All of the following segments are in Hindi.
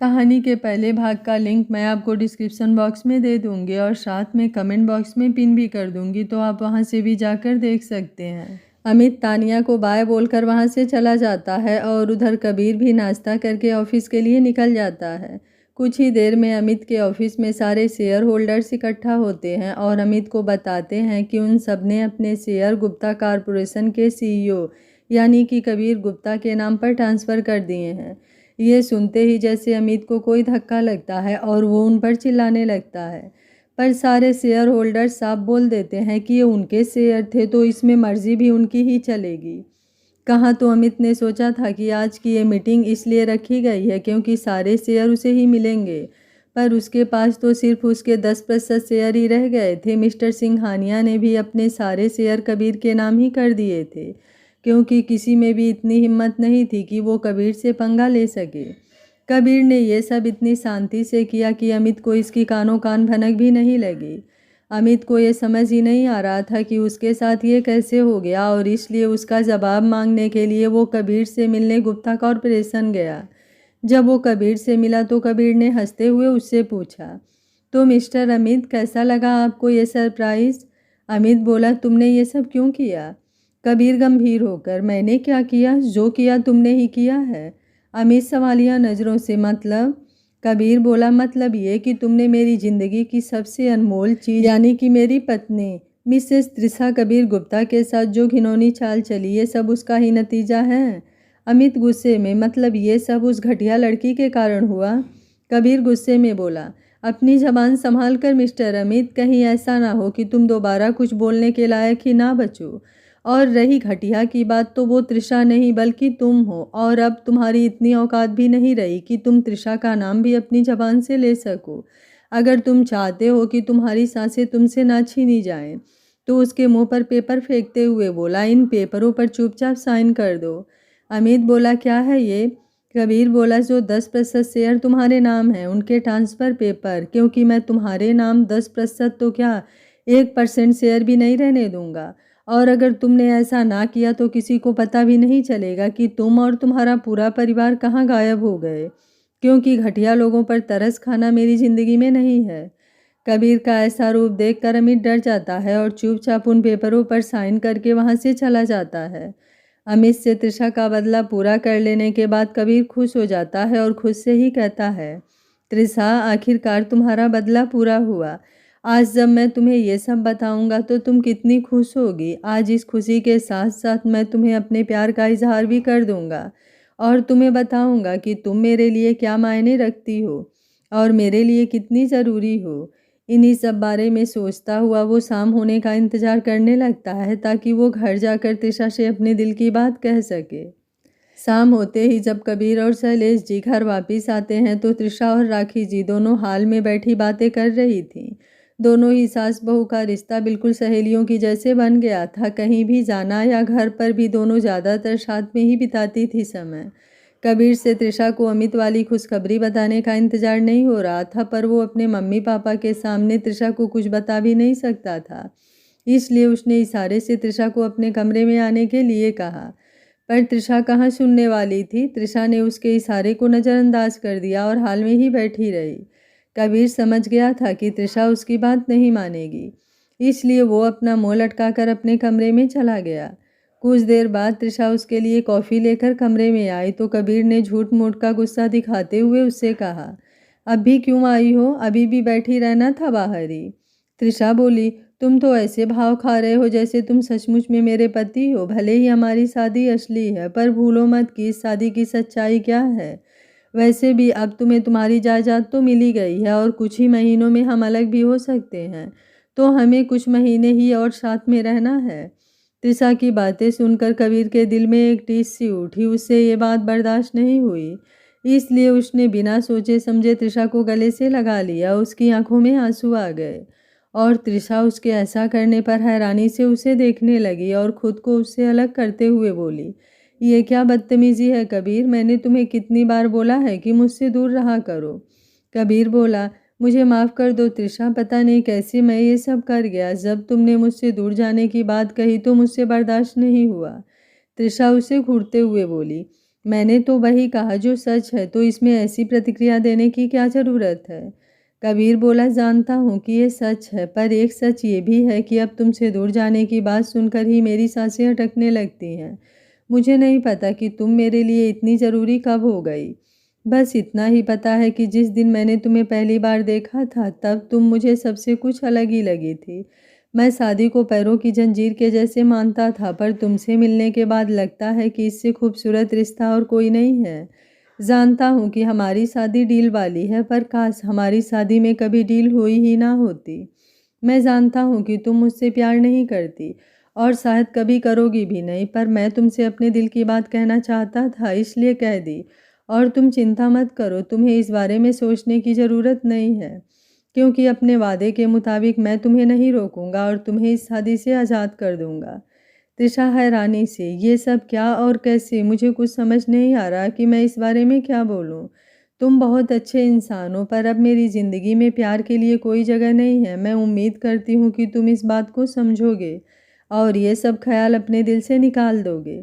कहानी के पहले भाग का लिंक मैं आपको डिस्क्रिप्शन बॉक्स में दे दूँगी और साथ में कमेंट बॉक्स में पिन भी कर दूँगी, तो आप वहां से भी जाकर देख सकते हैं। अमित तानिया को बाय बोलकर वहां से चला जाता है और उधर कबीर भी नाश्ता करके ऑफिस के लिए निकल जाता है। कुछ ही देर में अमित के ऑफिस में सारे शेयर होल्डर्स इकट्ठा होते हैं और अमित को बताते हैं कि उन सब ने अपने शेयर गुप्ता कॉरपोरेशन के CEO यानी कि कबीर गुप्ता के नाम पर ट्रांसफ़र कर दिए हैं। ये सुनते ही जैसे अमित को कोई धक्का लगता है और वो उन पर चिल्लाने लगता है, पर सारे शेयर होल्डर्स साफ बोल देते हैं कि ये उनके शेयर थे तो इसमें मर्जी भी उनकी ही चलेगी। कहाँ तो अमित ने सोचा था कि आज की ये मीटिंग इसलिए रखी गई है क्योंकि सारे शेयर उसे ही मिलेंगे, पर उसके पास तो सिर्फ उसके 10% शेयर ही रह गए थे। मिस्टर सिंघानिया ने भी अपने सारे शेयर कबीर के नाम ही कर दिए थे क्योंकि किसी में भी इतनी हिम्मत नहीं थी कि वो कबीर से पंगा ले सके। कबीर ने ये सब इतनी शांति से किया कि अमित को इसकी कानों कान भनक भी नहीं लगी। अमित को ये समझ ही नहीं आ रहा था कि उसके साथ ये कैसे हो गया और इसलिए उसका जवाब मांगने के लिए वो कबीर से मिलने गुप्ता कॉरपोरेशन गया। जब वो कबीर से मिला तो कबीर ने हंसते हुए उससे पूछा, तो मिस्टर अमित, कैसा लगा आपको ये सरप्राइज़? अमित बोला, तुमने ये सब क्यों किया? कबीर गंभीर होकर, मैंने क्या किया? जो किया तुमने ही किया है। अमित सवालिया नज़रों से, मतलब? कबीर बोला, मतलब ये कि तुमने मेरी ज़िंदगी की सबसे अनमोल चीज़ यानी कि मेरी पत्नी मिसेस त्रिशा कबीर गुप्ता के साथ जो घिनौनी चाल चली, ये सब उसका ही नतीजा है। अमित गुस्से में, मतलब ये सब उस घटिया लड़की के कारण हुआ? कबीर गुस्से में बोला, अपनी ज़बान संभाल कर मिस्टर अमित, कहीं ऐसा ना हो कि तुम दोबारा कुछ बोलने के लायक ही ना बचो। और रही घटिया की बात, तो वो त्रिशा नहीं बल्कि तुम हो, और अब तुम्हारी इतनी औकात भी नहीं रही कि तुम त्रिशा का नाम भी अपनी ज़बान से ले सको। अगर तुम चाहते हो कि तुम्हारी सांसें तुमसे ना छीनी जाएं, तो उसके मुंह पर पेपर फेंकते हुए बोला, इन पेपरों पर चुपचाप साइन कर दो। अमित बोला, क्या है ये? कबीर बोला, जो 10% शेयर तुम्हारे नाम हैं उनके ट्रांसफ़र पेपर, क्योंकि मैं तुम्हारे नाम 10% तो क्या 1% शेयर भी नहीं रहने दूंगा। और अगर तुमने ऐसा ना किया तो किसी को पता भी नहीं चलेगा कि तुम और तुम्हारा पूरा परिवार कहाँ गायब हो गए, क्योंकि घटिया लोगों पर तरस खाना मेरी ज़िंदगी में नहीं है। कबीर का ऐसा रूप देखकर अमित डर जाता है और चुपचाप उन पेपरों पर साइन करके वहाँ से चला जाता है। अमित से त्रिशा का बदला पूरा कर लेने के बाद कबीर खुश हो जाता है और खुद से ही कहता है, त्रिशा, आखिरकार तुम्हारा बदला पूरा हुआ। आज जब मैं तुम्हें ये सब बताऊंगा तो तुम कितनी खुश होगी। आज इस खुशी के साथ साथ मैं तुम्हें अपने प्यार का इजहार भी कर दूंगा और तुम्हें बताऊंगा कि तुम मेरे लिए क्या मायने रखती हो और मेरे लिए कितनी ज़रूरी हो। इन्हीं सब बारे में सोचता हुआ वो शाम होने का इंतज़ार करने लगता है ताकि वो घर जाकर त्रिशा से अपने दिल की बात कह सके। शाम होते ही जब कबीर और शैलेश जी घर वापस आते हैं तो त्रिशा और राखी जी दोनों हाल में बैठी बातें कर रही थीं। दोनों ही सास बहू का रिश्ता बिल्कुल सहेलियों की जैसे बन गया था। कहीं भी जाना या घर पर भी दोनों ज़्यादातर साथ में ही बिताती थी समय। कबीर से त्रिशा को अमित वाली खुशखबरी बताने का इंतजार नहीं हो रहा था, पर वो अपने मम्मी पापा के सामने त्रिशा को कुछ बता भी नहीं सकता था, इसलिए उसने इशारे से त्रिशा को अपने कमरे में आने के लिए कहा। पर त्रिशा कहाँ सुनने वाली थी। त्रिशा ने उसके इशारे को नज़रअंदाज कर दिया और हाल में ही बैठी रही। कबीर समझ गया था कि त्रिशा उसकी बात नहीं मानेगी, इसलिए वो अपना मुंह लटकाकर अपने कमरे में चला गया। कुछ देर बाद त्रिशा उसके लिए कॉफ़ी लेकर कमरे में आई तो कबीर ने झूठ मूठ का गुस्सा दिखाते हुए उससे कहा, अब भी क्यों आई हो? अभी भी बैठी रहना था बाहर ही। त्रिशा बोली, तुम तो ऐसे भाव खा रहे हो जैसे तुम सचमुच में मेरे पति हो। भले ही हमारी शादी असली है, पर भूलो मत कि इस शादी की सच्चाई क्या है। वैसे भी अब तुम्हें तुम्हारी जायदाद तो मिली गई है और कुछ ही महीनों में हम अलग भी हो सकते हैं, तो हमें कुछ महीने ही और साथ में रहना है। त्रिशा की बातें सुनकर कबीर के दिल में एक टीस सी उठी। उससे ये बात बर्दाश्त नहीं हुई, इसलिए उसने बिना सोचे समझे त्रिशा को गले से लगा लिया। उसकी आंखों में आंसू आ गए और त्रिशा उसके ऐसा करने पर हैरानी से उसे देखने लगी और खुद को उससे अलग करते हुए बोली, ये क्या बदतमीजी है कबीर? मैंने तुम्हें कितनी बार बोला है कि मुझसे दूर रहा करो। कबीर बोला, मुझे माफ़ कर दो त्रिशा, पता नहीं कैसे मैं ये सब कर गया। जब तुमने मुझसे दूर जाने की बात कही तो मुझसे बर्दाश्त नहीं हुआ। त्रिशा उसे घूरते हुए बोली, मैंने तो वही कहा जो सच है, तो इसमें ऐसी प्रतिक्रिया देने की क्या ज़रूरत है। कबीर बोला, जानता हूँ कि ये सच है, पर एक सच ये भी है कि अब तुमसे दूर जाने की बात सुनकर ही मेरी सांसें अटकने लगती हैं। मुझे नहीं पता कि तुम मेरे लिए इतनी ज़रूरी कब हो गई। बस इतना ही पता है कि जिस दिन मैंने तुम्हें पहली बार देखा था, तब तुम मुझे सबसे कुछ अलग ही लगी थी। मैं शादी को पैरों की जंजीर के जैसे मानता था, पर तुमसे मिलने के बाद लगता है कि इससे खूबसूरत रिश्ता और कोई नहीं है। जानता हूँ कि हमारी शादी डील वाली है, पर काश हमारी शादी में कभी डील हुई ही ना होती। मैं जानता हूँ कि तुम मुझसे प्यार नहीं करती और शायद कभी करोगी भी नहीं, पर मैं तुमसे अपने दिल की बात कहना चाहता था, इसलिए कह दी। और तुम चिंता मत करो, तुम्हें इस बारे में सोचने की ज़रूरत नहीं है, क्योंकि अपने वादे के मुताबिक मैं तुम्हें नहीं रोकूंगा और तुम्हें इस शादी से आज़ाद कर दूंगा। त्रिशा हैरानी से, ये सब क्या और कैसे, मुझे कुछ समझ नहीं आ रहा कि मैं इस बारे में क्या बोलूं। तुम बहुत अच्छे इंसान हो, पर अब मेरी ज़िंदगी में प्यार के लिए कोई जगह नहीं है। मैं उम्मीद करती हूँ कि तुम इस बात को समझोगे और ये सब ख्याल अपने दिल से निकाल दोगे।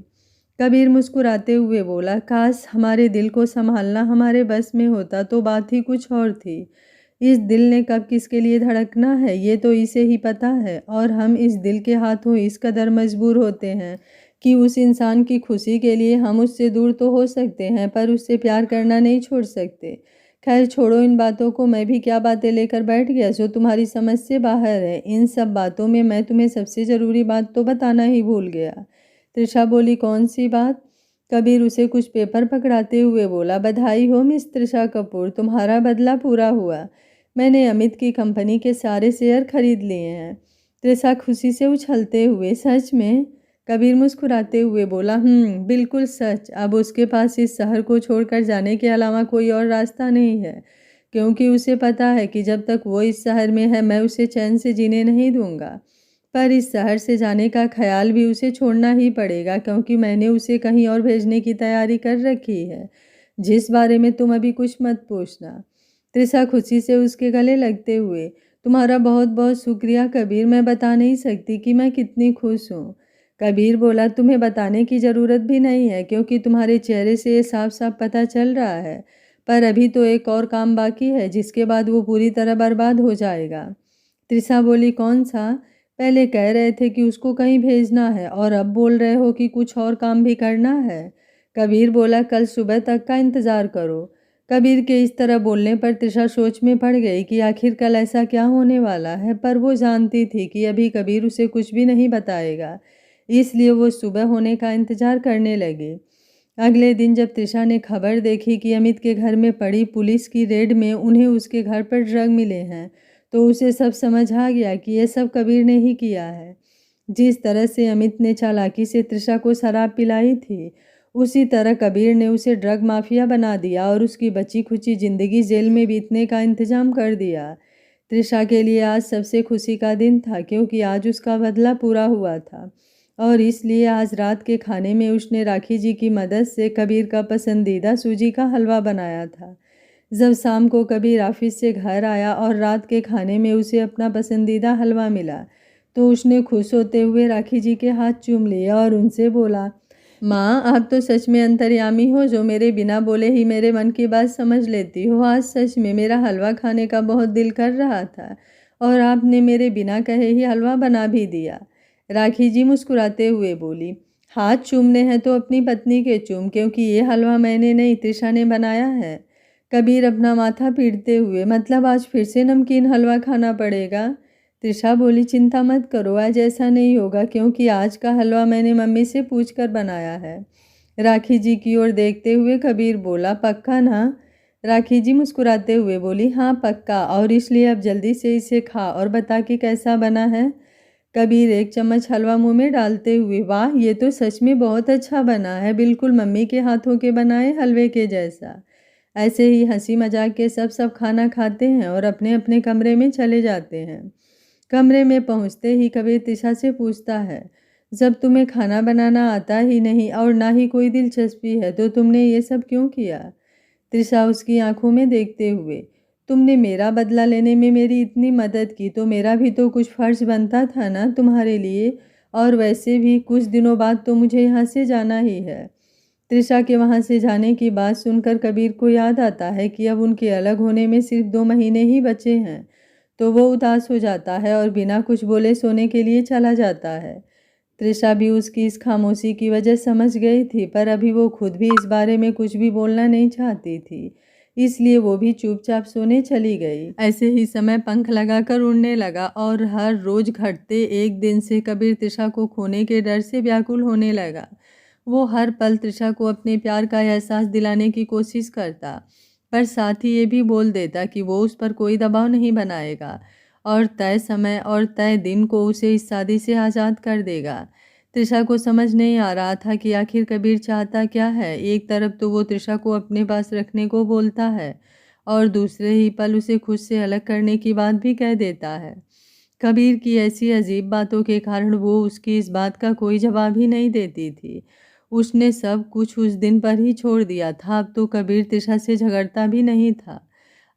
कबीर मुस्कुराते हुए बोला, काश हमारे दिल को संभालना हमारे बस में होता तो बात ही कुछ और थी। इस दिल ने कब किसके लिए धड़कना है ये तो इसे ही पता है, और हम इस दिल के हाथों इस कदर मजबूर होते हैं कि उस इंसान की खुशी के लिए हम उससे दूर तो हो सकते हैं, पर उससे प्यार करना नहीं छोड़ सकते। खैर छोड़ो इन बातों को, मैं भी क्या बातें लेकर बैठ गया जो तुम्हारी समझ से बाहर है। इन सब बातों में मैं तुम्हें सबसे ज़रूरी बात तो बताना ही भूल गया। त्रिशा बोली, कौन सी बात। कबीर उसे कुछ पेपर पकड़ाते हुए बोला, बधाई हो मिस त्रिशा कपूर, तुम्हारा बदला पूरा हुआ। मैंने अमित की कंपनी के सारे शेयर खरीद लिए हैं। त्रिशा खुशी से उछलते हुए, सच में। कबीर मुस्कुराते हुए बोला, बिल्कुल सच। अब उसके पास इस शहर को छोड़कर जाने के अलावा कोई और रास्ता नहीं है, क्योंकि उसे पता है कि जब तक वो इस शहर में है मैं उसे चैन से जीने नहीं दूंगा। पर इस शहर से जाने का ख्याल भी उसे छोड़ना ही पड़ेगा, क्योंकि मैंने उसे कहीं और भेजने की तैयारी कर रखी है, जिस बारे में तुम अभी कुछ मत पूछना। त्रिशा खुशी से उसके गले लगते हुए, तुम्हारा बहुत बहुत शुक्रिया कबीर, मैं बता नहीं सकती कि मैं कितनी खुश हूँ। कबीर बोला, तुम्हें बताने की ज़रूरत भी नहीं है, क्योंकि तुम्हारे चेहरे से ये साफ साफ पता चल रहा है। पर अभी तो एक और काम बाकी है, जिसके बाद वो पूरी तरह बर्बाद हो जाएगा। त्रिशा बोली, कौन सा। पहले कह रहे थे कि उसको कहीं भेजना है और अब बोल रहे हो कि कुछ और काम भी करना है। कबीर बोला, कल सुबह तक का इंतज़ार करो। कबीर के इस तरह बोलने पर त्रिशा सोच में पड़ गई कि आखिर कल ऐसा क्या होने वाला है, पर वो जानती थी कि अभी कबीर उसे कुछ भी नहीं बताएगा, इसलिए वो सुबह होने का इंतज़ार करने लगी। अगले दिन जब त्रिशा ने खबर देखी कि अमित के घर में पड़ी पुलिस की रेड में उन्हें उसके घर पर ड्रग मिले हैं, तो उसे सब समझ आ गया कि यह सब कबीर ने ही किया है। जिस तरह से अमित ने चालाकी से त्रिशा को शराब पिलाई थी, उसी तरह कबीर ने उसे ड्रग माफिया बना दिया और उसकी बची खुची ज़िंदगी जेल में बीतने का इंतजाम कर दिया। त्रिशा के लिए आज सबसे खुशी का दिन था, क्योंकि आज उसका बदला पूरा हुआ था, और इसलिए आज रात के खाने में उसने राखी जी की मदद से कबीर का पसंदीदा सूजी का हलवा बनाया था। जब शाम को कबीर ऑफिस से घर आया और रात के खाने में उसे अपना पसंदीदा हलवा मिला, तो उसने खुश होते हुए राखी जी के हाथ चूम लिए और उनसे बोला, माँ आप तो सच में अंतर्यामी हो, जो मेरे बिना बोले ही मेरे मन की बात समझ लेती हो। आज सच में मेरा हलवा खाने का बहुत दिल कर रहा था और आपने मेरे बिना कहे ही हलवा बना भी दिया। राखी जी मुस्कुराते हुए बोली, हाथ चूमने हैं तो अपनी पत्नी के चूम, क्योंकि ये हलवा मैंने नहीं त्रिशा ने बनाया है। कबीर अपना माथा पीटते हुए, मतलब आज फिर से नमकीन हलवा खाना पड़ेगा। त्रिशा बोली, चिंता मत करो, आज ऐसा नहीं होगा, क्योंकि आज का हलवा मैंने मम्मी से पूछकर बनाया है। राखी जी की ओर देखते हुए कबीर बोला, पक्का ना। राखी जी मुस्कुराते हुए बोली, हाँ पक्का, और इसलिए अब जल्दी से इसे खा और बता कि कैसा बना है। कबीर एक चम्मच हलवा मुंह में डालते हुए, वाह ये तो सच में बहुत अच्छा बना है, बिल्कुल मम्मी के हाथों के बनाए हलवे के जैसा। ऐसे ही हंसी मजाक के सब खाना खाते हैं और अपने अपने कमरे में चले जाते हैं। कमरे में पहुंचते ही कबीर त्रिशा से पूछता है, जब तुम्हें खाना बनाना आता ही नहीं और ना ही कोई दिलचस्पी है, तो तुमने ये सब क्यों किया। त्रिशा उसकी आंखों में देखते हुए, तुमने मेरा बदला लेने में मेरी इतनी मदद की, तो मेरा भी तो कुछ फर्ज बनता था ना तुम्हारे लिए, और वैसे भी कुछ दिनों बाद तो मुझे यहाँ से जाना ही है। त्रिशा के वहाँ से जाने की बात सुनकर कबीर को याद आता है कि अब उनके अलग होने में सिर्फ 2 महीने ही बचे हैं। तो वो उदास हो जाता है और बिना कुछ बोले सोने के लिए चला जाता है। त्रिशा भी उसकी इस खामोशी की वजह समझ गई थी, पर अभी वो खुद भी इस बारे में कुछ भी बोलना नहीं चाहती थी, इसलिए वो भी चुपचाप सोने चली गई। ऐसे ही समय पंख लगाकर उड़ने लगा और हर रोज घटते एक दिन से कबीर त्रिशा को खोने के डर से व्याकुल होने लगा। वो हर पल त्रिशा को अपने प्यार का एहसास दिलाने की कोशिश करता, पर साथ ही ये भी बोल देता कि वो उस पर कोई दबाव नहीं बनाएगा और तय समय और तय दिन को उसे इस शादी से आज़ाद कर देगा। त्रिशा को समझ नहीं आ रहा था कि आखिर कबीर चाहता क्या है। एक तरफ तो वो त्रिशा को अपने पास रखने को बोलता है और दूसरे ही पल उसे खुद से अलग करने की बात भी कह देता है। कबीर की ऐसी अजीब बातों के कारण वो उसकी इस बात का कोई जवाब ही नहीं देती थी। उसने सब कुछ उस दिन पर ही छोड़ दिया था। अब तो कबीर त्रिशा से झगड़ता भी नहीं था।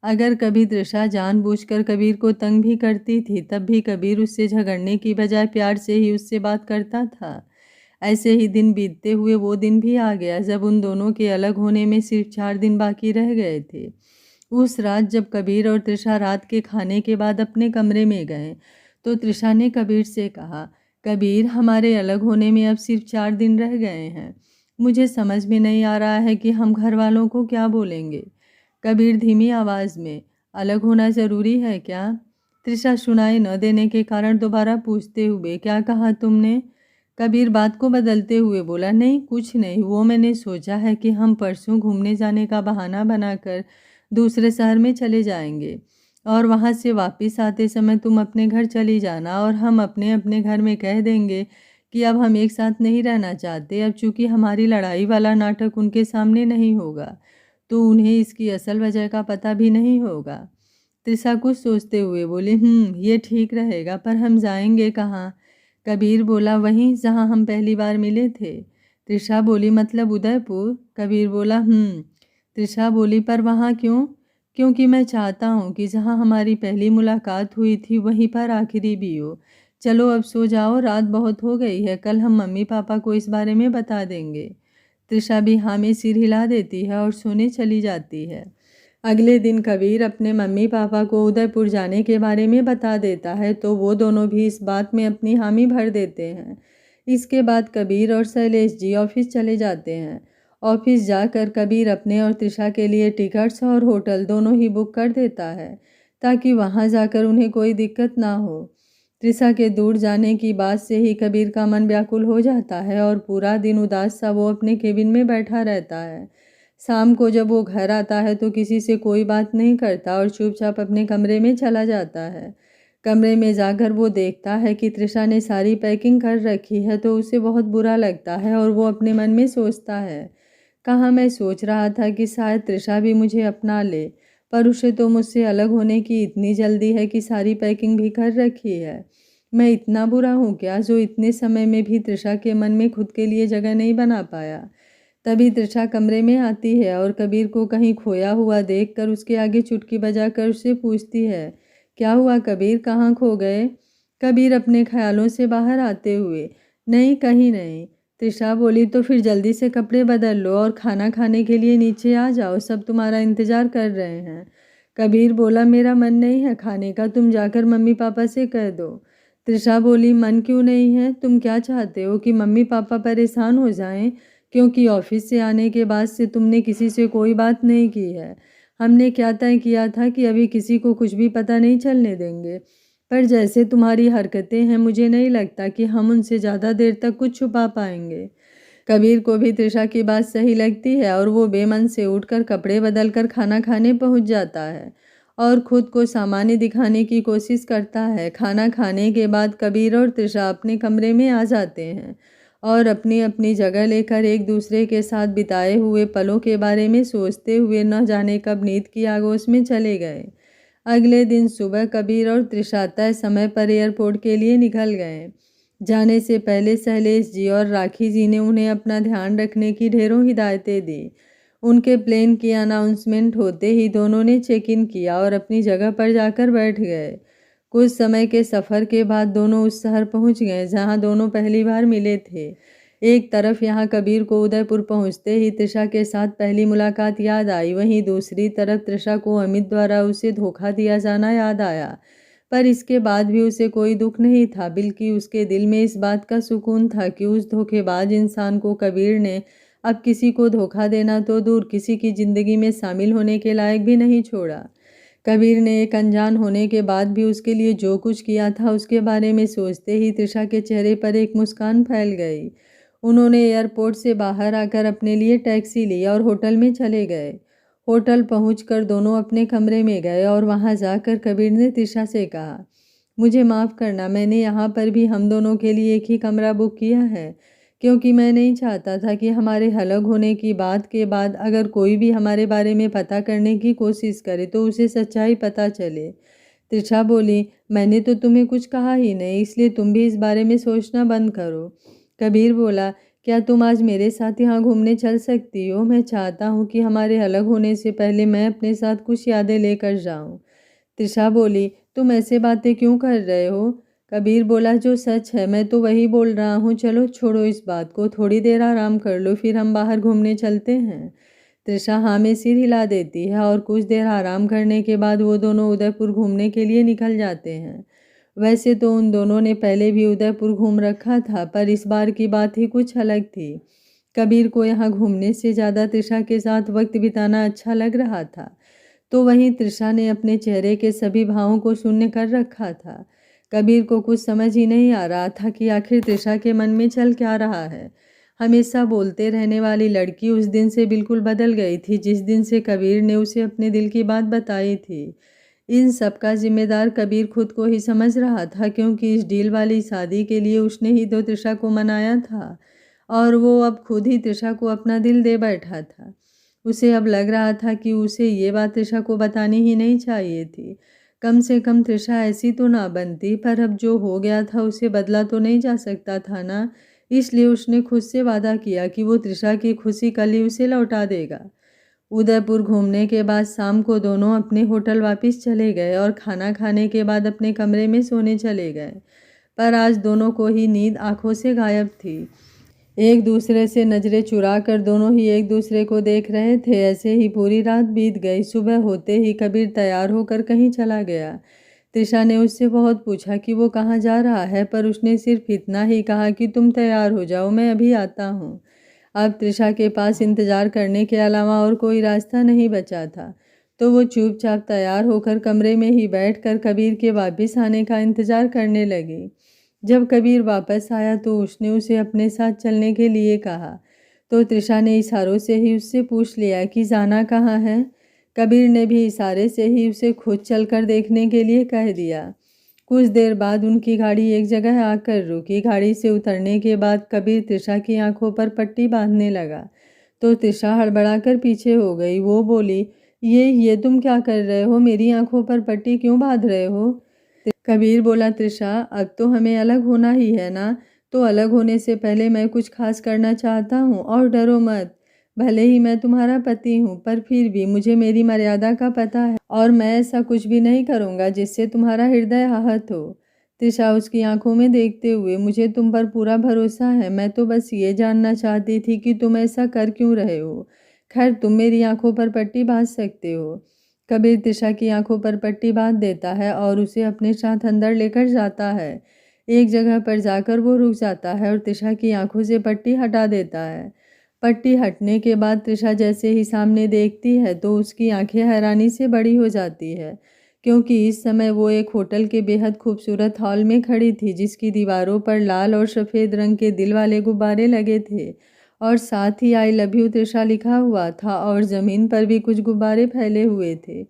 अगर कभी त्रिशा जानबूझकर कबीर को तंग भी करती थी, तब भी कबीर उससे झगड़ने की बजाय प्यार से ही उससे बात करता था। ऐसे ही दिन बीतते हुए वो दिन भी आ गया जब उन दोनों के अलग होने में सिर्फ 4 दिन बाकी रह गए थे। उस रात जब कबीर और त्रिशा रात के खाने के बाद अपने कमरे में गए, तो त्रिशा ने कबीर से कहा, कबीर, हमारे अलग होने में अब सिर्फ 4 दिन रह गए हैं। मुझे समझ में नहीं आ रहा है कि हम घर वालों को क्या बोलेंगे। कबीर धीमी आवाज़ में, अलग होना ज़रूरी है क्या? त्रिशा सुनाई न देने के कारण दोबारा पूछते हुए, क्या कहा तुमने? कबीर बात को बदलते हुए बोला, नहीं कुछ नहीं, वो मैंने सोचा है कि हम परसों घूमने जाने का बहाना बनाकर दूसरे शहर में चले जाएंगे और वहाँ से वापस आते समय तुम अपने घर चली जाना और हम अपने अपने घर में कह देंगे कि अब हम एक साथ नहीं रहना चाहते। अब चूँकि हमारी लड़ाई वाला नाटक उनके सामने नहीं होगा, तो उन्हें इसकी असल वजह का पता भी नहीं होगा। त्रिशा कुछ सोचते हुए बोली, ये ठीक रहेगा, पर हम जाएंगे कहाँ? कबीर बोला, वहीं जहाँ हम पहली बार मिले थे। त्रिशा बोली, मतलब उदयपुर? कबीर बोला, त्रिशा बोली, पर वहाँ क्यों? क्योंकि मैं चाहता हूँ कि जहाँ हमारी पहली मुलाकात हुई थी वहीं पर आखिरी भी हो। चलो अब सो जाओ, रात बहुत हो गई है, कल हम मम्मी पापा को इस बारे में बता देंगे। त्रिशा भी हाँ में सिर हिला देती है और सोने चली जाती है। अगले दिन कबीर अपने मम्मी पापा को उदयपुर जाने के बारे में बता देता है, तो वो दोनों भी इस बात में अपनी हामी भर देते हैं। इसके बाद कबीर और शैलेश जी ऑफिस चले जाते हैं। ऑफिस जाकर कबीर अपने और त्रिशा के लिए टिकट्स और होटल दोनों ही बुक कर देता है, ताकि वहाँ जाकर उन्हें कोई दिक्कत ना हो। त्रिशा के दूर जाने की बात से ही कबीर का मन व्याकुल हो जाता है और पूरा दिन उदास सा वो अपने केबिन में बैठा रहता है। शाम को जब वो घर आता है तो किसी से कोई बात नहीं करता और चुपचाप अपने कमरे में चला जाता है। कमरे में जाकर वो देखता है कि त्रिशा ने सारी पैकिंग कर रखी है, तो उसे बहुत बुरा लगता है और वो अपने मन में सोचता है, कहाँ मैं सोच रहा था कि शायद त्रिशा भी मुझे अपना ले, पर उसे तो मुझसे अलग होने की इतनी जल्दी है कि सारी पैकिंग भी कर रखी है। मैं इतना बुरा हूँ क्या, जो इतने समय में भी त्रिशा के मन में खुद के लिए जगह नहीं बना पाया। तभी त्रिशा कमरे में आती है और कबीर को कहीं खोया हुआ देखकर उसके आगे चुटकी बजाकर उससे पूछती है, क्या हुआ कबीर, कहाँ खो गए? कबीर अपने ख्यालों से बाहर आते हुए, नहीं कहीं नहीं। त्रिशा बोली, तो फिर जल्दी से कपड़े बदल लो और खाना खाने के लिए नीचे आ जाओ, सब तुम्हारा इंतज़ार कर रहे हैं। कबीर बोला, मेरा मन नहीं है खाने का, तुम जाकर मम्मी पापा से कह दो। त्रिशा बोली, मन क्यों नहीं है? तुम क्या चाहते हो कि मम्मी पापा परेशान हो जाएं? क्योंकि ऑफिस से आने के बाद से तुमने किसी से कोई बात नहीं की है। हमने क्या तय किया था कि अभी किसी को कुछ भी पता नहीं चलने देंगे, पर जैसे तुम्हारी हरकतें हैं, मुझे नहीं लगता कि हम उनसे ज़्यादा देर तक कुछ छुपा पाएंगे। कबीर को भी त्रिशा की बात सही लगती है और वो बेमन से उठकर कपड़े बदलकर खाना खाने पहुंच जाता है और खुद को सामान्य दिखाने की कोशिश करता है। खाना खाने के बाद कबीर और त्रिशा अपने कमरे में आ जाते हैं और अपनी अपनी जगह लेकर एक दूसरे के साथ बिताए हुए पलों के बारे में सोचते हुए न जाने कब नींद की आगोश में चले गए। अगले दिन सुबह कबीर और त्रिशा तय समय पर एयरपोर्ट के लिए निकल गए। जाने से पहले शैलेश जी और राखी जी ने उन्हें अपना ध्यान रखने की ढेरों हिदायतें दी। उनके प्लेन की अनाउंसमेंट होते ही दोनों ने चेक इन किया और अपनी जगह पर जाकर बैठ गए। कुछ समय के सफ़र के बाद दोनों उस शहर पहुंच गए जहां दोनों पहली बार मिले थे। एक तरफ यहाँ कबीर को उदयपुर पहुँचते ही तृषा के साथ पहली मुलाकात याद आई, वहीं दूसरी तरफ तृषा को अमित द्वारा उसे धोखा दिया जाना याद आया। पर इसके बाद भी उसे कोई दुख नहीं था, बल्कि उसके दिल में इस बात का सुकून था कि उस धोखेबाज इंसान को कबीर ने अब किसी को धोखा देना तो दूर, किसी की ज़िंदगी में शामिल होने के लायक भी नहीं छोड़ा। कबीर ने एक अनजान होने के बाद भी उसके लिए जो कुछ किया था उसके बारे में सोचते ही तृषा के चेहरे पर एक मुस्कान फैल गई। उन्होंने एयरपोर्ट से बाहर आकर अपने लिए टैक्सी ली और होटल में चले गए। होटल पहुंचकर दोनों अपने कमरे में गए और वहां जाकर कबीर ने तृषा से कहा, मुझे माफ़ करना, मैंने यहाँ पर भी हम दोनों के लिए एक ही कमरा बुक किया है, क्योंकि मैं नहीं चाहता था कि हमारे अलग होने की बात के बाद अगर कोई भी हमारे बारे में पता करने की कोशिश करे तो उसे सच्चाई पता चले। तृषा बोली, मैंने तो तुम्हें कुछ कहा ही नहीं, इसलिए तुम भी इस बारे में सोचना बंद करो। कबीर बोला, क्या तुम आज मेरे साथ यहाँ घूमने चल सकती हो? मैं चाहता हूँ कि हमारे अलग होने से पहले मैं अपने साथ कुछ यादें लेकर जाऊँ। तृषा बोली, तुम ऐसे बातें क्यों कर रहे हो? कबीर बोला, जो सच है मैं तो वही बोल रहा हूँ, चलो छोड़ो इस बात को, थोड़ी देर आराम कर लो, फिर हम बाहर घूमने चलते हैं। तृषा हाँ में सिर हिला देती है और कुछ देर आराम करने के बाद वो दोनों उदयपुर घूमने के लिए निकल जाते हैं। वैसे तो उन दोनों ने पहले भी उदयपुर घूम रखा था, पर इस बार की बात ही कुछ अलग थी। कबीर को यहाँ घूमने से ज़्यादा तृषा के साथ वक्त बिताना अच्छा लग रहा था, तो वहीं तृषा ने अपने चेहरे के सभी भावों को शून्य कर रखा था। कबीर को कुछ समझ ही नहीं आ रहा था कि आखिर तृषा के मन में चल क्या रहा है। हमेशा बोलते रहने वाली लड़की उस दिन से बिल्कुल बदल गई थी जिस दिन से कबीर ने उसे अपने दिल की बात बताई थी। इन सब का जिम्मेदार कबीर खुद को ही समझ रहा था, क्योंकि इस डील वाली शादी के लिए उसने ही तो तृषा को मनाया था और वो अब खुद ही तृषा को अपना दिल दे बैठा था। उसे अब लग रहा था कि उसे ये बात तृषा को बतानी ही नहीं चाहिए थी। कम से कम तृषा ऐसी तो ना बनती, पर अब जो हो गया था उसे बदला तो नहीं जा सकता था ना। इसलिए उसने खुद से वादा किया कि वो तृषा की खुशी कल ही उसे लौटा देगा। उदयपुर घूमने के बाद शाम को दोनों अपने होटल वापस चले गए और खाना खाने के बाद अपने कमरे में सोने चले गए। पर आज दोनों को ही नींद आंखों से गायब थी। एक दूसरे से नज़रें चुरा कर दोनों ही एक दूसरे को देख रहे थे। ऐसे ही पूरी रात बीत गई। सुबह होते ही कबीर तैयार होकर कहीं चला गया। तृषा ने उससे बहुत पूछा कि वो कहाँ जा रहा है, पर उसने सिर्फ इतना ही कहा कि तुम तैयार हो जाओ, मैं अभी आता हूँ। अब तृषा के पास इंतज़ार करने के अलावा और कोई रास्ता नहीं बचा था, तो वो चुपचाप तैयार होकर कमरे में ही बैठकर कबीर के वापस आने का इंतज़ार करने लगी। जब कबीर वापस आया तो उसने उसे अपने साथ चलने के लिए कहा, तो तृषा ने इशारों से ही उससे पूछ लिया कि जाना कहाँ है। कबीर ने भी इशारे से ही उसे खुद चलकर देखने के लिए कह दिया। कुछ देर बाद उनकी गाड़ी एक जगह आकर रुकी। गाड़ी से उतरने के बाद कबीर तृषा की आंखों पर पट्टी बांधने लगा, तो तृषा हड़बड़ाकर पीछे हो गई। वो बोली, ये तुम क्या कर रहे हो? मेरी आंखों पर पट्टी क्यों बांध रहे हो? कबीर बोला, तृषा, अब तो हमें अलग होना ही है ना, तो अलग होने से पहले मैं कुछ खास करना चाहता हूँ, और डरो मत। भले ही मैं तुम्हारा पति हूँ, पर फिर भी मुझे मेरी मर्यादा का पता है और मैं ऐसा कुछ भी नहीं करूँगा जिससे तुम्हारा हृदय आहत हो। तृषा उसकी आंखों में देखते हुए, मुझे तुम पर पूरा भरोसा है, मैं तो बस ये जानना चाहती थी कि तुम ऐसा कर क्यों रहे हो। खैर, तुम मेरी आंखों पर पट्टी बांध सकते हो। कबीर तृषा की आंखों पर पट्टी बांध देता है और उसे अपने साथ अंदर लेकर जाता है। एक जगह पर जाकर वो रुक जाता है और तृषा की आंखों से पट्टी हटा देता है। पट्टी हटने के बाद तृषा जैसे ही सामने देखती है तो उसकी आंखें हैरानी से बड़ी हो जाती है, क्योंकि इस समय वो एक होटल के बेहद खूबसूरत हॉल में खड़ी थी, जिसकी दीवारों पर लाल और सफ़ेद रंग के दिल वाले गुब्बारे लगे थे और साथ ही आई लव यू तृषा लिखा हुआ था, और ज़मीन पर भी कुछ गुब्बारे फैले हुए थे।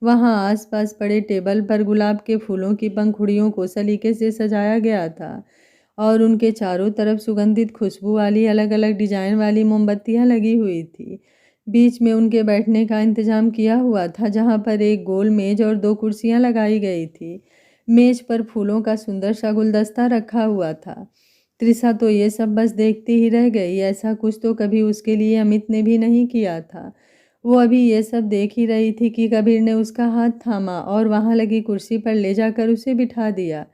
वहाँ आसपास पड़े टेबल पर गुलाब के फूलों की पंखुड़ियों को सलीके से सजाया गया था और उनके चारों तरफ सुगंधित खुशबू वाली अलग अलग डिजाइन वाली मोमबत्तियाँ लगी हुई थी। बीच में उनके बैठने का इंतजाम किया हुआ था, जहाँ पर एक गोल मेज और 2 कुर्सियाँ लगाई गई थी। मेज पर फूलों का सुंदर सा गुलदस्ता रखा हुआ था। तृषा तो ये सब बस देखती ही रह गई। ऐसा कुछ तो कभी उसके लिए अमित ने भी नहीं किया था। वो अभी ये सब देख ही रही थी कि कबीर ने उसका हाथ थामा और वहाँ लगी कुर्सी पर ले जाकर उसे बिठा दिया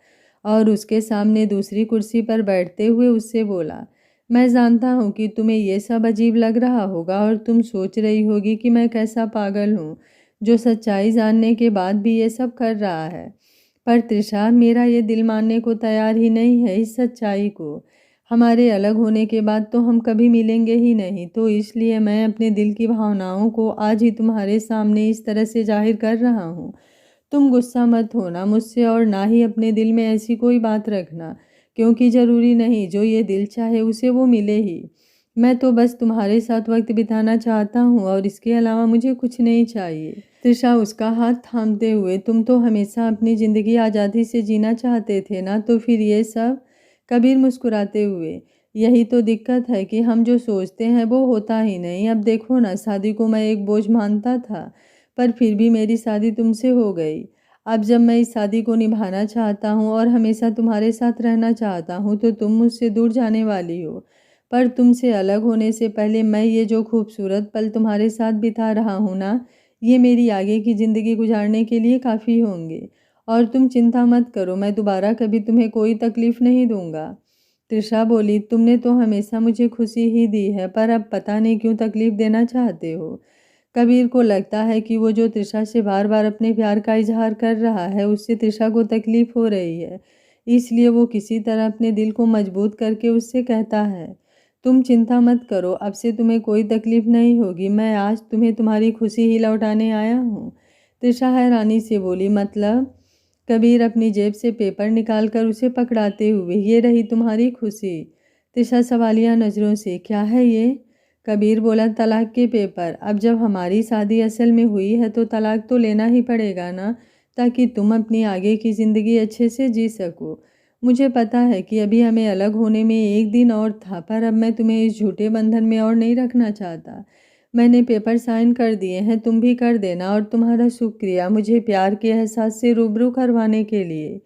और उसके सामने दूसरी कुर्सी पर बैठते हुए उससे बोला, मैं जानता हूँ कि तुम्हें ये सब अजीब लग रहा होगा और तुम सोच रही होगी कि मैं कैसा पागल हूँ जो सच्चाई जानने के बाद भी ये सब कर रहा है। पर त्रिशा, मेरा ये दिल मानने को तैयार ही नहीं है इस सच्चाई को। हमारे अलग होने के बाद तो हम कभी मिलेंगे ही नहीं, तो इसलिए मैं अपने दिल की भावनाओं को आज ही तुम्हारे सामने इस तरह से जाहिर कर रहा हूँ। तुम गुस्सा मत होना मुझसे और ना ही अपने दिल में ऐसी कोई बात रखना, क्योंकि ज़रूरी नहीं जो ये दिल चाहे उसे वो मिले ही। मैं तो बस तुम्हारे साथ वक्त बिताना चाहता हूँ और इसके अलावा मुझे कुछ नहीं चाहिए। त्रिशा उसका हाथ थामते हुए, तुम तो हमेशा अपनी ज़िंदगी आज़ादी से जीना चाहते थे ना, तो फिर ये सब? कबीर मुस्कुराते हुए, यही तो दिक्कत है कि हम जो सोचते हैं वो होता ही नहीं। अब देखो ना, शादी को मैं एक बोझ मानता था, पर फिर भी मेरी शादी तुमसे हो गई। अब जब मैं इस शादी को निभाना चाहता हूँ और हमेशा तुम्हारे साथ रहना चाहता हूँ, तो तुम मुझसे दूर जाने वाली हो। पर तुमसे अलग होने से पहले मैं ये जो खूबसूरत पल तुम्हारे साथ बिता रहा हूँ ना, ये मेरी आगे की ज़िंदगी गुजारने के लिए काफ़ी होंगे। और तुम चिंता मत करो, मैं दोबारा कभी तुम्हें कोई तकलीफ़ नहीं दूंगा। त्रिशा बोली, तुमने तो हमेशा मुझे खुशी ही दी है, पर अब पता नहीं क्यों तकलीफ़ देना चाहते हो। कबीर को लगता है कि वो जो त्रिशा से बार बार अपने प्यार का इजहार कर रहा है, उससे त्रिशा को तकलीफ़ हो रही है। इसलिए वो किसी तरह अपने दिल को मजबूत करके उससे कहता है, तुम चिंता मत करो, अब से तुम्हें कोई तकलीफ़ नहीं होगी। मैं आज तुम्हें तुम्हारी खुशी ही लौटाने आया हूँ। त्रिशा हैरानी से बोली, मतलब? कबीर अपनी जेब से पेपर निकालकर उसे पकड़ाते हुए, ये रही तुम्हारी खुशी। त्रिशा सवालिया नज़रों से, क्या है ये? कबीर बोला, तलाक के पेपर। अब जब हमारी शादी असल में हुई है तो तलाक तो लेना ही पड़ेगा ना, ताकि तुम अपनी आगे की ज़िंदगी अच्छे से जी सको। मुझे पता है कि अभी हमें अलग होने में एक दिन और था, पर अब मैं तुम्हें इस झूठे बंधन में और नहीं रखना चाहता। मैंने पेपर साइन कर दिए हैं, तुम भी कर देना। और तुम्हारा शुक्रिया मुझे प्यार के एहसास से रूबरू करवाने के लिए।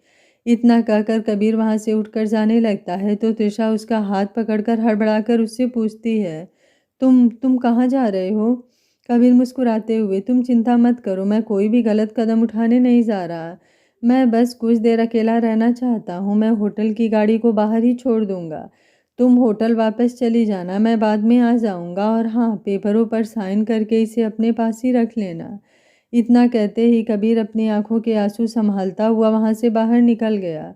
इतना कहकर कबीर वहाँ से उठकर जाने लगता है तो त्रिशा उसका हाथ पकड़कर हड़बड़ाकर उससे पूछती है, तुम कहाँ जा रहे हो? कबीर मुस्कुराते हुए, तुम चिंता मत करो, मैं कोई भी गलत कदम उठाने नहीं जा रहा। मैं बस कुछ देर अकेला रहना चाहता हूँ। मैं होटल की गाड़ी को बाहर ही छोड़ दूंगा। तुम होटल वापस चली जाना, मैं बाद में आ जाऊंगा। और हाँ, पेपरों पर साइन करके इसे अपने पास ही रख लेना। इतना कहते ही कबीर अपनी आंखों के आंसू संभालता हुआ वहाँ से बाहर निकल गया।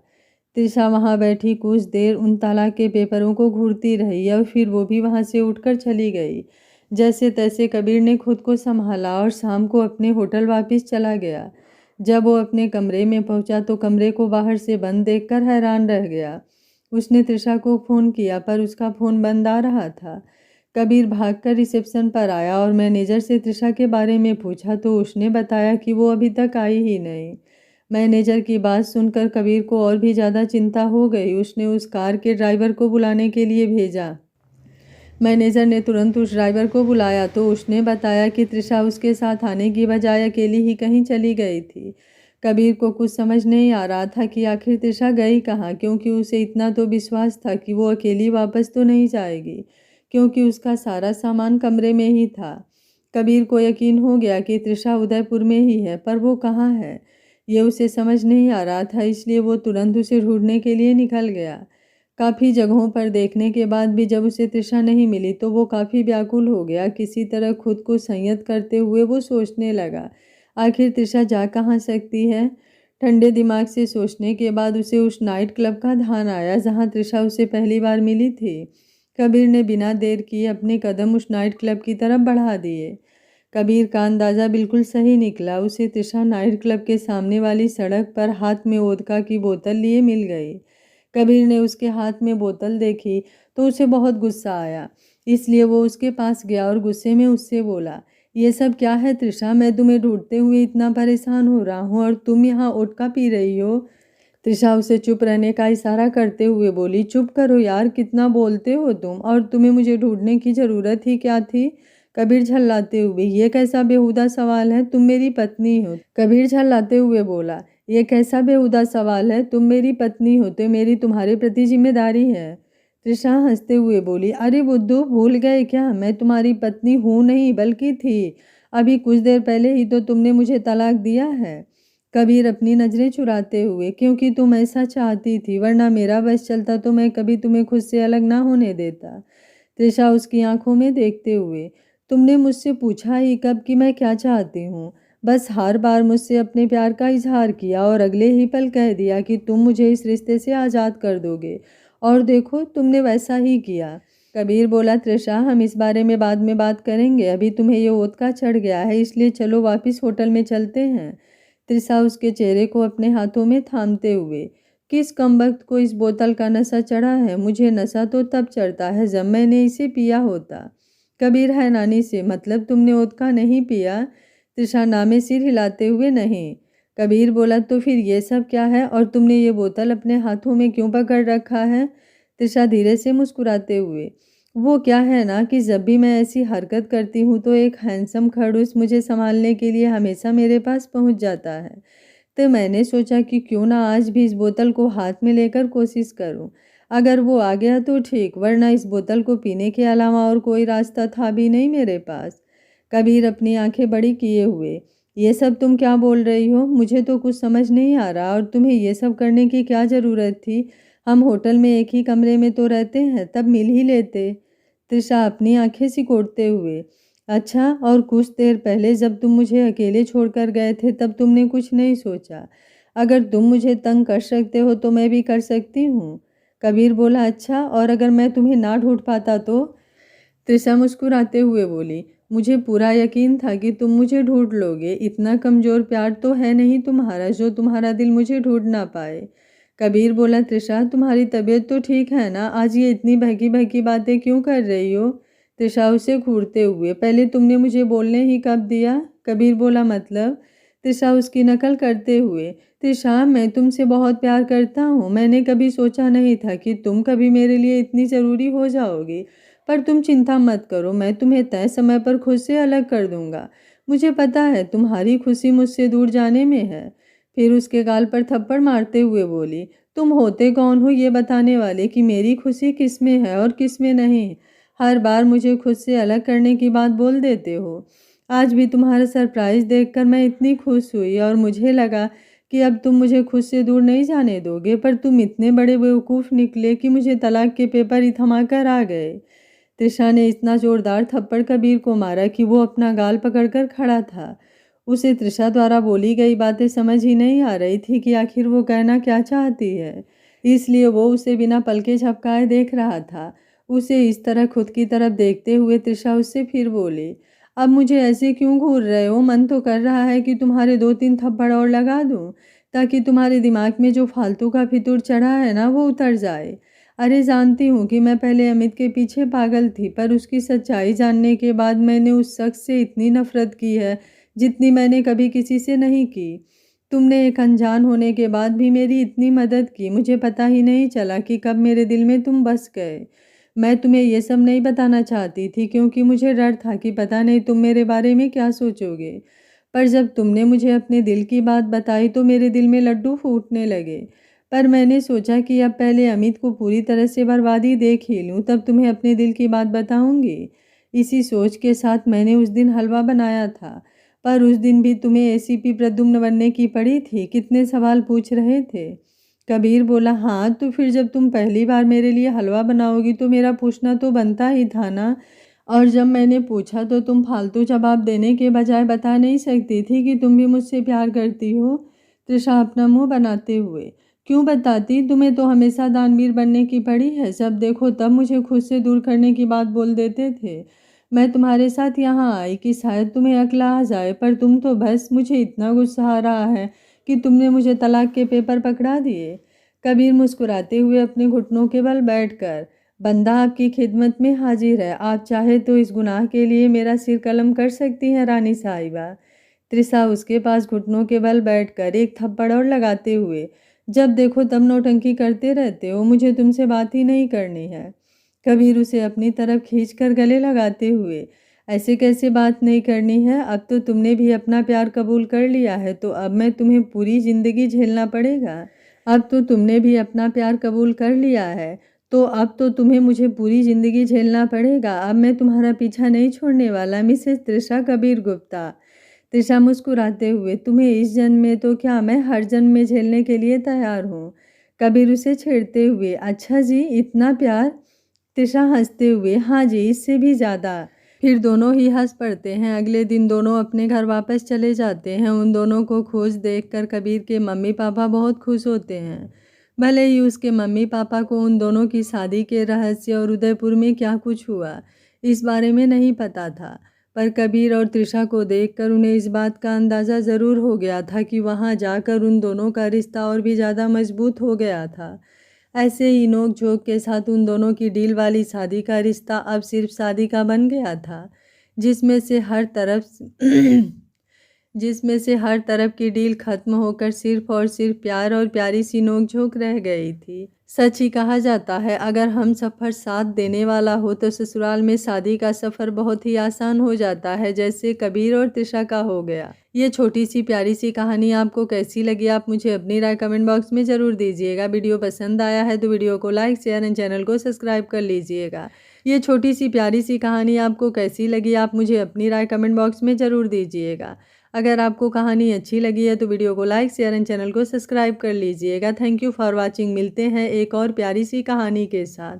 त्रिशा वहाँ बैठी कुछ देर उन तलाक के पेपरों को घूरती रही और फिर वो भी वहाँ से उठकर चली गई। जैसे तैसे कबीर ने खुद को संभाला और शाम को अपने होटल वापस चला गया। जब वो अपने कमरे में पहुंचा तो कमरे को बाहर से बंद देखकर हैरान रह गया। उसने त्रिशा को फ़ोन किया, पर उसका फ़ोन बंद आ रहा था। कबीर भागकर रिसेप्शन पर आया और मैनेजर से त्रिशा के बारे में पूछा तो उसने बताया कि वो अभी तक आई ही नहीं। मैनेजर की बात सुनकर कबीर को और भी ज़्यादा चिंता हो गई। उसने उस कार के ड्राइवर को बुलाने के लिए भेजा। मैनेजर ने तुरंत उस ड्राइवर को बुलाया तो उसने बताया कि त्रिशा उसके साथ आने की बजाय अकेली ही कहीं चली गई थी। कबीर को कुछ समझ नहीं आ रहा था कि आखिर त्रिशा गई कहाँ, क्योंकि उसे इतना तो विश्वास था कि वो अकेली वापस तो नहीं जाएगी, क्योंकि उसका सारा सामान कमरे में ही था। कबीर को यकीन हो गया कि त्रिशा उदयपुर में ही है, पर वो कहाँ है ये उसे समझ नहीं आ रहा था, इसलिए वो तुरंत उसे ढूंढने के लिए निकल गया। काफ़ी जगहों पर देखने के बाद भी जब उसे तृषा नहीं मिली तो वो काफ़ी व्याकुल हो गया। किसी तरह खुद को संयत करते हुए वो सोचने लगा, आखिर तृषा जा कहाँ सकती है। ठंडे दिमाग से सोचने के बाद उसे उस नाइट क्लब का ध्यान आया जहाँ तृषा उसे पहली बार मिली थी। कबीर ने बिना देर किए अपने कदम उस नाइट क्लब की तरफ बढ़ा दिए। कबीर का अंदाज़ा बिल्कुल सही निकला। उसे तृषा नाइट क्लब के सामने वाली सड़क पर हाथ में वोदका की बोतल लिए मिल गई। कबीर ने उसके हाथ में बोतल देखी तो उसे बहुत गुस्सा आया, इसलिए वो उसके पास गया और गुस्से में उससे बोला, ये सब क्या है तृषा? मैं तुम्हें ढूंढते हुए इतना परेशान हो रहा हूँ और तुम यहाँ वोदका पी रही हो। तृषा उसे चुप रहने का इशारा करते हुए बोली, चुप करो यार, कितना बोलते हो तुम, और तुम्हें मुझे ढूंढने की ज़रूरत ही क्या थी? कबीर झल्लाते हुए, ये कैसा बेहुदा सवाल है, तुम मेरी पत्नी हो। कबीर झल्लाते हुए बोला, ये कैसा बेहुदा सवाल है, तुम मेरी पत्नी हो तो मेरी तुम्हारे प्रति जिम्मेदारी है। तृषा हंसते हुए बोली, अरे बुद्धू, भूल गए क्या? मैं तुम्हारी पत्नी हूँ नहीं बल्कि थी। अभी कुछ देर पहले ही तो तुमने मुझे तलाक दिया है। कबीर अपनी नज़रें चुराते हुए, क्योंकि तुम ऐसा चाहती थी, वरना मेरा बस चलता तो मैं कभी तुम्हें खुद से अलग ना होने देता। तृषा उसकी आंखों में देखते हुए, तुमने मुझसे पूछा ही कब कि मैं क्या चाहती हूँ। बस हर बार मुझसे अपने प्यार का इजहार किया और अगले ही पल कह दिया कि तुम मुझे इस रिश्ते से आज़ाद कर दोगे। और देखो तुमने वैसा ही किया। कबीर बोला, तृषा हम इस बारे में बाद में बात करेंगे, अभी तुम्हें ये ओतका चढ़ गया है, इसलिए चलो वापस होटल में चलते हैं। तृषा उसके चेहरे को अपने हाथों में थामते हुए, किस कमबख्त को इस बोतल का नशा चढ़ा है? मुझे नशा तो तब चढ़ता है जब मैंने इसे पिया होता। कबीर हैरानी से, मतलब तुमने वोदका नहीं पिया? तृषा नामे सिर हिलाते हुए, नहीं। कबीर बोला, तो फिर ये सब क्या है और तुमने ये बोतल अपने हाथों में क्यों पकड़ रखा है? तृषा धीरे से मुस्कुराते हुए, वो क्या है ना कि जब भी मैं ऐसी हरकत करती हूँ तो एक हैंडसम खड़ूस मुझे संभालने के लिए हमेशा मेरे पास पहुँच जाता है। तो मैंने सोचा कि क्यों ना आज भी इस बोतल को हाथ में लेकर कोशिश करूं। अगर वो आ गया तो ठीक, वरना इस बोतल को पीने के अलावा और कोई रास्ता था भी नहीं मेरे पास। कबीर अपनी आंखें बड़ी किए हुए, ये सब तुम क्या बोल रही हो? मुझे तो कुछ समझ नहीं आ रहा, और तुम्हें ये सब करने की क्या ज़रूरत थी? हम होटल में एक ही कमरे में तो रहते हैं, तब मिल ही लेते। तृषा अपनी आंखें सिकोड़ते हुए, अच्छा, और कुछ देर पहले जब तुम मुझे अकेले छोड़कर गए थे तब तुमने कुछ नहीं सोचा? अगर तुम मुझे तंग कर सकते हो तो मैं भी कर सकती हूँ। कबीर बोला, अच्छा, और अगर मैं तुम्हें ना ढूंढ पाता तो? तृषा मुस्कुराते हुए बोली, मुझे पूरा यकीन था कि तुम मुझे ढूंढ लोगे। इतना कमज़ोर प्यार तो है नहीं तुम्हारा जो तुम्हारा दिल मुझे ढूंढ ना पाए। कबीर बोला, तृषा तुम्हारी तबीयत तो ठीक है ना? आज ये इतनी बहकी बहकी बातें क्यों कर रही हो? तृषा उसे घूरते हुए, पहले तुमने मुझे बोलने ही कब दिया? कबीर बोला, मतलब? तृषा उसकी नकल करते हुए, तृषा मैं तुमसे बहुत प्यार करता हूँ। मैंने कभी सोचा नहीं था कि तुम कभी मेरे लिए इतनी ज़रूरी हो जाओगी। पर तुम चिंता मत करो, मैं तुम्हें तय समय पर खुद से अलग कर दूंगा। मुझे पता है तुम्हारी खुशी मुझसे दूर जाने में है। फिर उसके गाल पर थप्पड़ मारते हुए बोली, तुम होते कौन हो ये बताने वाले कि मेरी खुशी किस में है और किस में नहीं? हर बार मुझे खुद से अलग करने की बात बोल देते हो। आज भी तुम्हारा सरप्राइज देखकर मैं इतनी खुश हुई और मुझे लगा कि अब तुम मुझे खुद से दूर नहीं जाने दोगे, पर तुम इतने बड़े बेवकूफ़ निकले कि मुझे तलाक के पेपर ही थमा कर आ गए। तृषा ने इतना जोरदार थप्पड़ कबीर को मारा कि वो अपना गाल पकड़कर खड़ा था। उसे तृषा द्वारा बोली गई बातें समझ ही नहीं आ रही थी कि आखिर वो कहना क्या चाहती है, इसलिए वो उसे बिना पलके झपकाए देख रहा था। उसे इस तरह खुद की तरफ देखते हुए तृषा उससे फिर बोली, अब मुझे ऐसे क्यों घूर रहे हो? मन तो कर रहा है कि तुम्हारे 2-3 थप्पड़ और लगा दूं, ताकि तुम्हारे दिमाग में जो फालतू का फितूर चढ़ा है ना वो उतर जाए। अरे जानती हूँ कि मैं पहले अमित के पीछे पागल थी, पर उसकी सच्चाई जानने के बाद मैंने उस शख्स से इतनी नफरत की है जितनी मैंने कभी किसी से नहीं की। तुमने एक अनजान होने के बाद भी मेरी इतनी मदद की, मुझे पता ही नहीं चला कि कब मेरे दिल में तुम बस गए। मैं तुम्हें ये सब नहीं बताना चाहती थी क्योंकि मुझे डर था कि पता नहीं तुम मेरे बारे में क्या सोचोगे। पर जब तुमने मुझे अपने दिल की बात बताई तो मेरे दिल में लड्डू फूटने लगे। पर मैंने सोचा कि अब पहले अमित को पूरी तरह से बर्बादी देख ही लूँ, तब तुम्हें अपने दिल की बात बताऊंगी। इसी सोच के साथ मैंने उस दिन हलवा बनाया था। पर उस दिन भी तुम्हें एसीपी प्रद्युम्न बनने की पड़ी थी। कितने सवाल पूछ रहे थे? कबीर बोला, हाँ, तो फिर जब तुम पहली बार मेरे लिए हलवा बनाओगी तो मेरा पूछना तो बनता ही था ना। और जब मैंने पूछा तो तुम फालतू जवाब देने के बजाय बता नहीं सकती थी कि तुम भी मुझसे प्यार करती हो? तृषा अपना मुंह बनाते हुए, क्यों बताती? तुम्हें तो हमेशा दानवीर बनने की पड़ी है। जब देखो तब मुझे खुद से दूर करने की बात बोल देते थे। मैं तुम्हारे साथ यहाँ आई कि शायद तुम्हें अक्ल आ जाए, पर तुम तो बस मुझे इतना गुस्सा आ रहा है कि तुमने मुझे तलाक के पेपर पकड़ा दिए। कबीर मुस्कुराते हुए अपने घुटनों के बल बैठकर, बंदा आपकी खिदमत में हाजिर है। आप चाहे तो इस गुनाह के लिए मेरा सिर कलम कर सकती हैं रानी साहिबा। तृषा उसके पास घुटनों के बल बैठकर एक थप्पड़ और लगाते हुए, जब देखो तब नौटंकी करते रहते हो, मुझे तुमसे बात ही नहीं करनी है। कबीर उसे अपनी तरफ खींचकर गले लगाते हुए, ऐसे कैसे बात नहीं करनी है? अब तो तुमने भी अपना प्यार कबूल कर लिया है, तो अब मैं तुम्हें पूरी ज़िंदगी झेलना पड़ेगा। अब तो तुमने भी अपना प्यार कबूल कर लिया है, तो अब तो तुम्हें मुझे पूरी ज़िंदगी झेलना पड़ेगा। अब मैं तुम्हारा पीछा नहीं छोड़ने वाला। मिसेस तृषा कबीर गुप्ता। त्रिशा मुस्कुराते हुए, तुम्हें इस जन्म में तो क्या, मैं हर जन्म में झेलने के लिए तैयार हूँ। कबीर उसे छेड़ते हुए, अच्छा जी, इतना प्यार? त्रिशा हंसते हुए, हाँ जी, इससे भी ज़्यादा। फिर दोनों ही हंस पड़ते हैं। अगले दिन दोनों अपने घर वापस चले जाते हैं। उन दोनों को खुश देखकर कबीर के मम्मी पापा बहुत खुश होते हैं। भले ही उसके मम्मी पापा को उन दोनों की शादी के रहस्य और उदयपुर में क्या कुछ हुआ इस बारे में नहीं पता था, पर कबीर और त्रिशा को देखकर उन्हें इस बात का अंदाज़ा ज़रूर हो गया था कि वहाँ जाकर उन दोनों का रिश्ता और भी ज़्यादा मजबूत हो गया था। ऐसे ही नोक झोंक के साथ उन दोनों की डील वाली शादी का रिश्ता अब सिर्फ शादी का बन गया था, जिसमें से हर तरफ जिसमें से हर तरफ की डील खत्म होकर सिर्फ और सिर्फ प्यार और प्यारी सी नोक-झोंक रह गई थी। सच ही कहा जाता है, अगर हम सफ़र साथ देने वाला हो तो ससुराल में शादी का सफ़र बहुत ही आसान हो जाता है, जैसे कबीर और त्रिशा का हो गया। ये छोटी सी प्यारी सी कहानी आपको कैसी लगी, आप मुझे अपनी राय कमेंट बॉक्स में ज़रूर दीजिएगा। वीडियो पसंद आया है तो वीडियो को लाइक, शेयर एंड चैनल को सब्सक्राइब कर लीजिएगा। ये छोटी सी प्यारी सी कहानी आपको कैसी लगी, आप मुझे अपनी राय कमेंट बॉक्स में ज़रूर दीजिएगा। अगर आपको कहानी अच्छी लगी है तो वीडियो को लाइक, शेयर एंड चैनल को सब्सक्राइब कर लीजिएगा। Thank you for watching. मिलते हैं एक और प्यारी सी कहानी के साथ।